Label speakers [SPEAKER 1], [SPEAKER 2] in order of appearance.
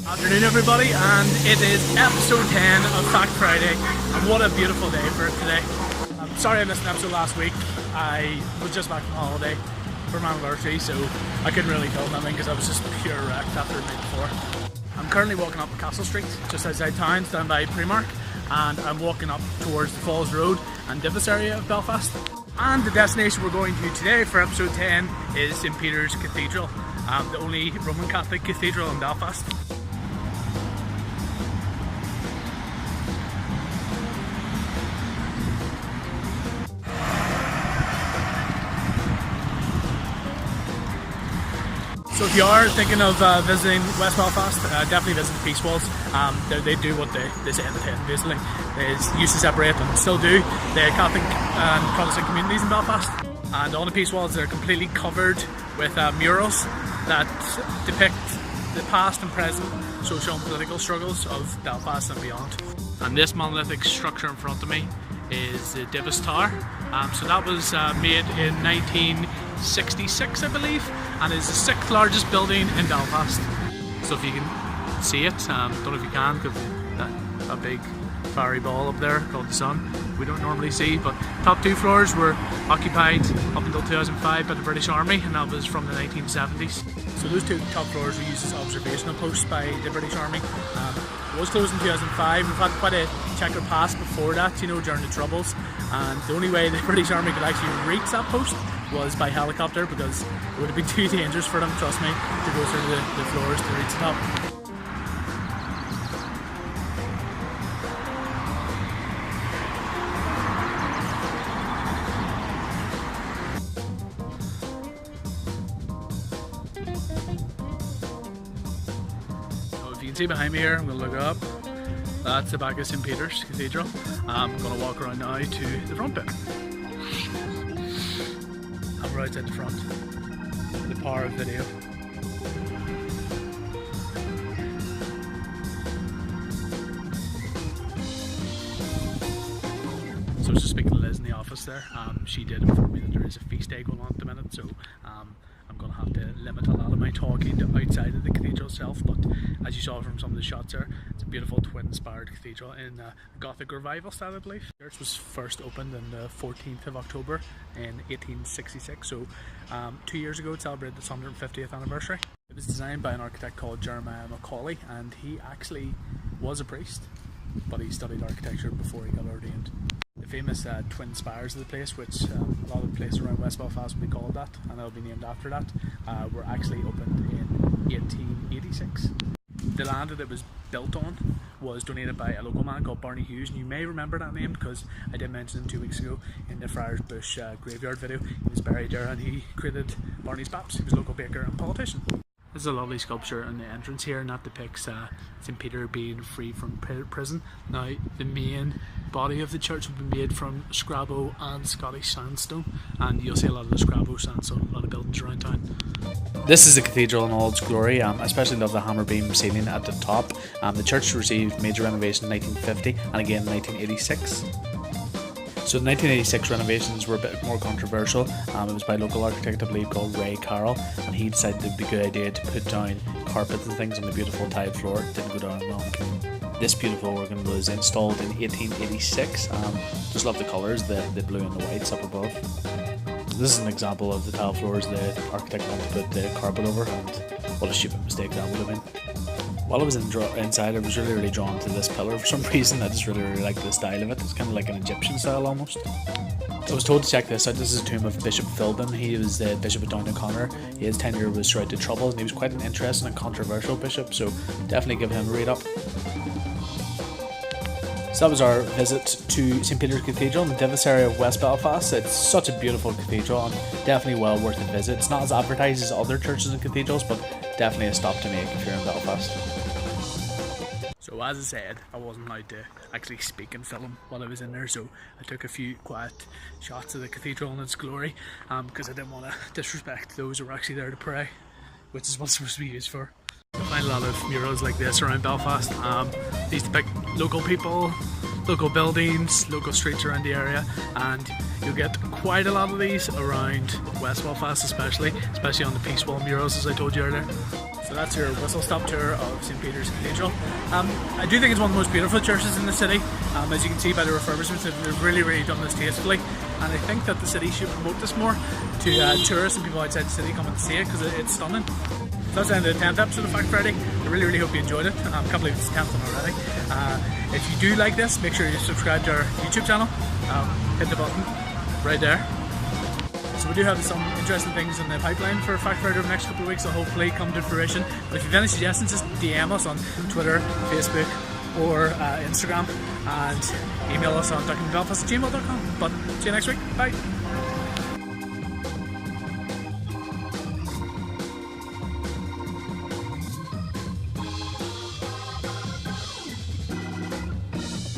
[SPEAKER 1] Afternoon everybody, and it is episode 10 of Fact Friday, and what a beautiful day for it today. I'm sorry I missed an episode last week. I was just back from holiday for my anniversary, so I couldn't really film anything because I was just pure wrecked after the night before. I'm currently walking up Castle Street, just outside town, down by Primark, and I'm walking up towards the Falls Road and Divis area of Belfast. And the destination we're going to today for episode 10 is St Peter's Cathedral, the only Roman Catholic Cathedral in Belfast. So if you are thinking of visiting West Belfast, definitely visit the Peace Walls. They do what they say in the tin, basically. They used to separate, and still do, the Catholic and Protestant communities in Belfast. And on the Peace Walls they're completely covered with murals that depict the past and present social and political struggles of Belfast and beyond. And this monolithic structure in front of me is the Divis Tower. So that was made in 1966, I believe, and is the 6th largest building in Belfast. So if you can see it, don't know if you can, because that big fiery ball up there called the sun, we don't normally see, but top 2 floors were occupied up until 2005 by the British Army, and that was from the 1970s. So those 2 top floors were used as observational posts by the British Army. It was closed in 2005. We've had quite a checkered past before that, you know, during the Troubles, and the only way the British Army could actually reach that post was by helicopter, because it would have been too dangerous for them, trust me, to go through the floors to reach the top. You can see behind me here, I'm going to look up, that's the back of St Peter's Cathedral. I'm going to walk around now to the front bit. And we're outside the front, the power of video. So I was just speaking to Liz in the office there. She did inform me that there is a feast day going on at the minute, so I'm going to have to limit a lot of my talking to outside of the cathedral itself, but as you saw from some of the shots there, it's a beautiful twin-spired cathedral in Gothic revival style, I believe. The church was first opened on the 14th of October in 1866, so 2 years ago it celebrated its 150th anniversary. It was designed by an architect called Jeremiah Macaulay, and he actually was a priest, but he studied architecture before he got ordained. The famous twin spires of the place, which a lot of the places around West Belfast will be called that, and they'll be named after that, were actually opened in 1886. The land that it was built on was donated by a local man called Barney Hughes, and you may remember that name because I did mention him 2 weeks ago in the Friars Bush graveyard video. He was buried there, and he created Barney's Baps. He was a local baker and politician. This is a lovely sculpture in the entrance here, and that depicts St Peter being free from prison. Now, the main body of the church will be made from Scrabo and Scottish sandstone, and you'll see a lot of the Scrabo sandstone, a lot of buildings around town. This is the cathedral in all its glory. I especially love the hammer beam ceiling at the top. The church received major renovation in 1950 and again in 1986. So the 1986 renovations were a bit more controversial. It was by a local architect, I believe, called Ray Carroll, and he decided it would be a good idea to put down carpets and things on the beautiful tiled floor. It didn't go down well. This beautiful organ was installed in 1886. Just love the colours, the blue and the whites up above. This is an example of the tile floors the architect wanted to put the carpet over, and what a stupid mistake that would have been. While I was inside, I was really drawn to this pillar for some reason. I just really liked the style of it. It's kind of like an Egyptian style almost. So I was told to check this out. This is a tomb of Bishop Philbin. He was the Bishop of Down O'Connor. His tenure was throughout the Troubles, and he was quite an interesting and controversial bishop, so definitely give him a read up. So that was our visit to St Peter's Cathedral in the Divis area of West Belfast. It's such a beautiful cathedral and definitely well worth a visit. It's not as advertised as other churches and cathedrals, but definitely a stop to make if you're in Belfast. So as I said, I wasn't allowed to actually speak and film while I was in there, so I took a few quiet shots of the cathedral in its glory, because I didn't want to disrespect those who were actually there to pray, which is what it's supposed to be used for. You'll find a lot of murals like this around Belfast. These depict local people, local buildings, local streets around the area, and you'll get quite a lot of these around West Belfast especially on the Peace Wall murals, as I told you earlier. So So that's your whistle-stop tour of St Peter's Cathedral. I do think it's one of the most beautiful churches in the city. As you can see by the refurbishments, they've really done this tastefully. And I think that the city should promote this more to tourists and people outside the city coming to see it, because it's stunning. So that's the end of the 10th episode of Fact Friday. I really hope you enjoyed it. I can't believe it's the 10th one already. If you do like this, make sure you subscribe to our YouTube channel. Hit the button right there. So we do have some interesting things in the pipeline for Fact Friday over the next couple of weeks that will hopefully come to fruition. But if you have any suggestions, just DM us on Twitter, Facebook or Instagram, and email us on duckingbelfast@gmail.com. But see you next week. Bye.